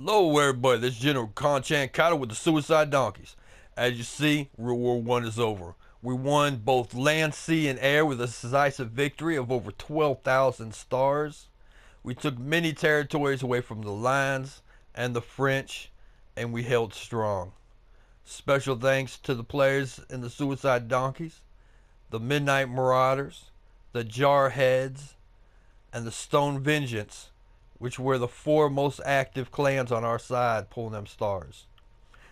Hello everybody, this is General Conchan Kata with the Suicide Donkeys. As you see, World War One is over. We won both land, sea, and air with a decisive victory of over 12,000 stars. We took many territories away from the Lions and the French, and we held strong. Special thanks to the players in the Suicide Donkeys, the Midnight Marauders, the Jarheads, and the Stone Vengeance, which were the four most active clans on our side pulling them stars.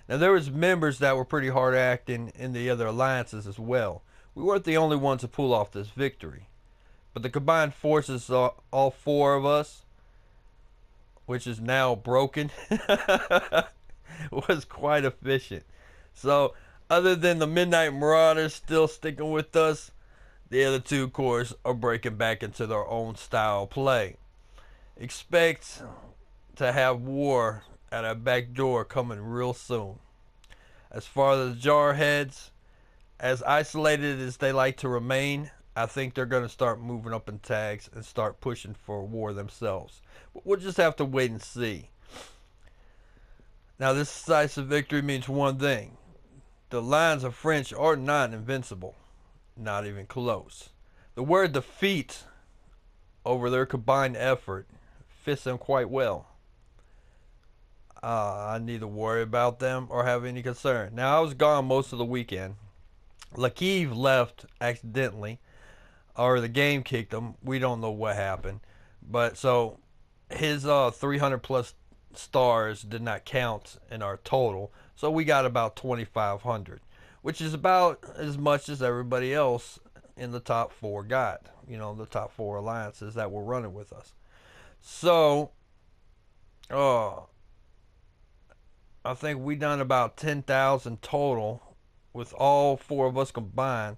Now there was members that were pretty hard acting in the other alliances as well. We weren't the only ones to pull off this victory. But the combined forces, all four of us, which is now broken, was quite efficient. So other than the Midnight Marauders still sticking with us, the other two, of course, are breaking back into their own style of play. Expect to have war at our back door coming real soon. As far as the Jarheads, as isolated as they like to remain, I think they're going to start moving up in tags and start pushing for war themselves. But we'll just have to wait and see. Now, this decisive victory means one thing: the Lions of French are not invincible, not even close. The word defeat over their combined effort fits them quite well. I neither worry about them or have any concern. Now, I was gone most of the weekend. Lakiv left accidentally, or the game kicked him. We don't know what happened. But so his 300 plus stars did not count in our total. So we got about 2,500, which is about as much as everybody else in the top four got. You know, the top four alliances that were running with us. So, I think we done about 10,000 total with all four of us combined.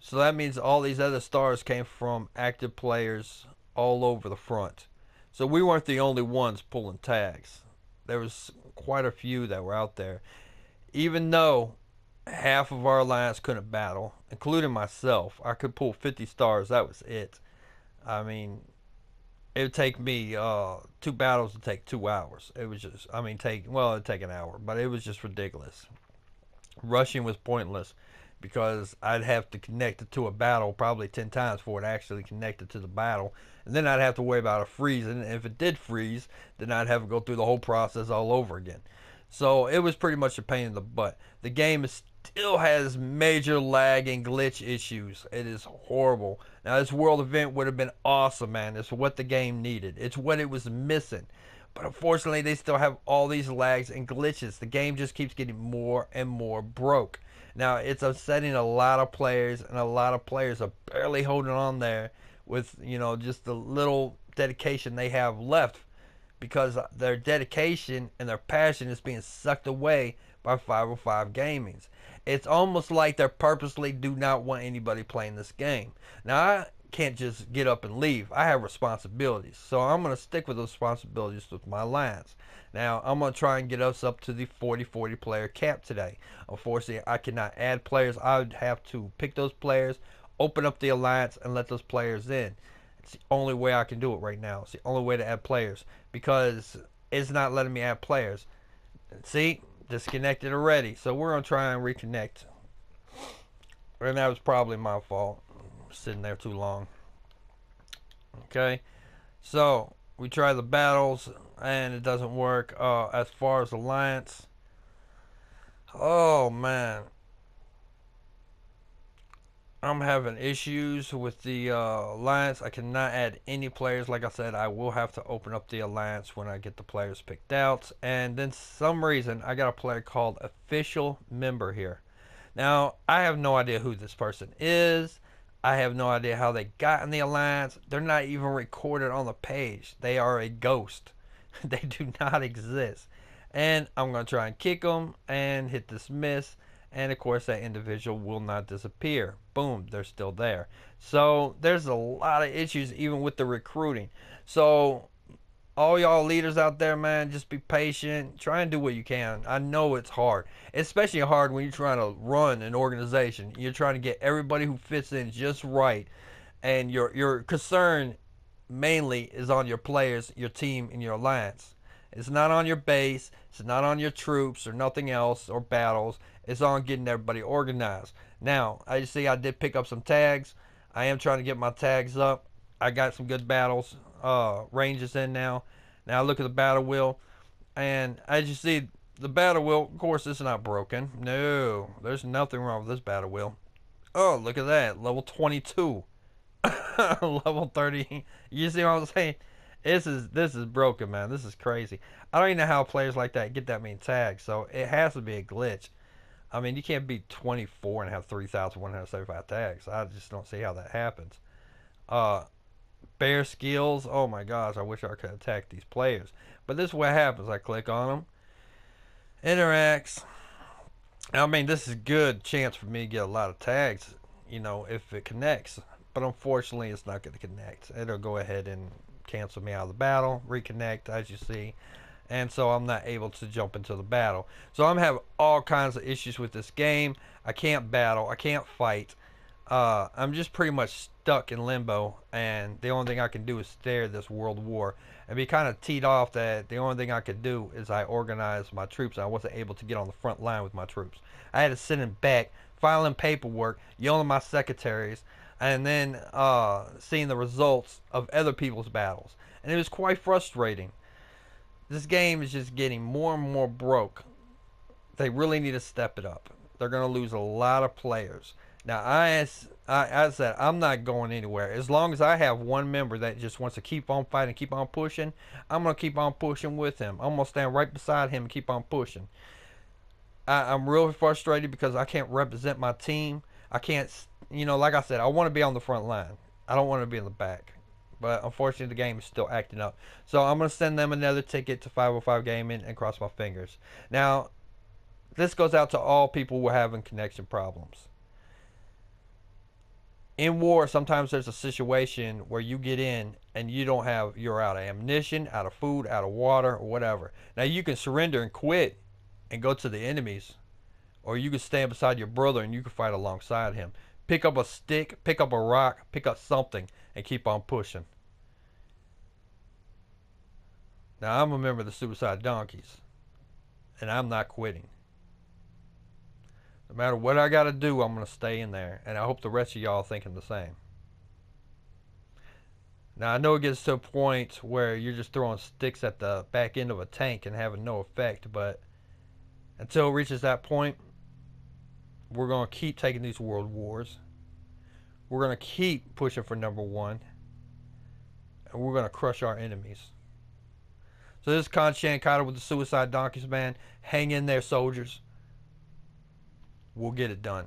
So that means all these other stars came from active players all over the front. So we weren't the only ones pulling tags. There was quite a few that were out there. Even though half of our alliance couldn't battle, including myself, I could pull 50 stars. That was it. I mean, it would take me two battles to take 2 hours. It was just, it'd take an hour, but it was just ridiculous. Rushing was pointless because I'd have to connect it to a battle probably 10 times before it actually connected to the battle. And then I'd have to worry about it freezing. And if it did freeze, then I'd have to go through the whole process all over again. So it was pretty much a pain in the butt. The game still has major lag and glitch issues. It is horrible. Now, this world event would have been awesome, man. It's what the game needed. It's what it was missing. But unfortunately, they still have all these lags and glitches. The game just keeps getting more and more broke. Now, it's upsetting a lot of players, and a lot of players are barely holding on there with, just the little dedication they have left, because their dedication and their passion is being sucked away by 505 Gaming's. It's almost like they purposely do not want anybody playing this game. Now, I can't just get up and leave. I have responsibilities. So I'm going to stick with those responsibilities with my alliance. Now, I'm going to try and get us up to the 40 player cap today. Unfortunately, I cannot add players. I would have to pick those players, open up the alliance, and let those players in. It's the only way I can do it right now. It's the only way to add players, because it's not letting me add players. See? Disconnected already. So we're going to try and reconnect. And that was probably my fault. Sitting there too long. Okay. So we try the battles and it doesn't work. As far as alliance. Oh, man. I'm having issues with the alliance. I cannot add any players. Like I said, I will have to open up the alliance when I get the players picked out. And then some reason I got a player called official member here. Now, I have no idea who this person is. I have no idea how they got in the alliance. They're not even recorded on the page. They are a ghost. They do not exist. And I'm going to try and kick them and hit dismiss. And of course, that individual will not disappear. Boom, they're still there. So there's a lot of issues even with the recruiting. So all y'all leaders out there, man, just be patient. Try and do what you can. I know it's hard. Especially hard when you're trying to run an organization. You're trying to get everybody who fits in just right. And your concern mainly is on your players, your team, and your alliance. It's not on your base. It's not on your troops or nothing else or battles. It's on getting everybody organized. Now, as you see, I did pick up some tags. I am trying to get my tags up. I got some good battles, ranges in now. Now look at the battle wheel, and as you see, the battle wheel, of course, it's not broken. No, there's nothing wrong with this battle wheel. Oh, look at that, level 22. Level 30. You see what I'm saying? This is broken, man. This is crazy. I don't even know how players like that get that many tags. So it has to be a glitch. I mean, you can't be 24 and have 3,175 tags. I just don't see how that happens. Uh, Bear skills. Oh my gosh, I wish I could attack these players. But this is what happens. I click on them. Interacts. I mean, this is a good chance for me to get a lot of tags, if it connects. But unfortunately, it's not going to connect. It'll go ahead and cancel me out of the battle, reconnect, as you see. And so I'm not able to jump into the battle. So I'm having all kinds of issues with this game. I can't battle. I can't fight. I'm just pretty much stuck in limbo, and the only thing I can do is stare at this world war and be kind of teed off that the only thing I could do is I organized my troops. I wasn't able to get on the front line with my troops. I had to send them back, filing paperwork, yelling at my secretaries, and then seeing the results of other people's battles. And it was quite frustrating. This game is just getting more and more broke. They really need to step it up. They're going to lose a lot of players. Now, I said, I'm not going anywhere. As long as I have one member that just wants to keep on fighting, keep on pushing, I'm going to keep on pushing with him. I'm going to stand right beside him and keep on pushing. I'm really frustrated because I can't represent my team. I can't, like I said, I want to be on the front line. I don't want to be in the back. But unfortunately, the game is still acting up. So I'm going to send them another ticket to 505 Gaming and cross my fingers. Now, this goes out to all people who are having connection problems. In war, sometimes there's a situation where you get in and you're out of ammunition, out of food, out of water, or whatever. Now, you can surrender and quit and go to the enemies, or you can stand beside your brother and you can fight alongside him. Pick up a stick, pick up a rock, pick up something, and keep on pushing. Now, I'm a member of the Suicide Donkeys, and I'm not quitting. No matter what I got to do, I'm going to stay in there, and I hope the rest of y'all are thinking the same. Now, I know it gets to a point where you're just throwing sticks at the back end of a tank and having no effect, but until it reaches that point, we're going to keep taking these world wars. We're going to keep pushing for number one, and we're going to crush our enemies. So this is Kanshan Kata with the Suicide Donkeys, man. Hang in there, soldiers. We'll get it done.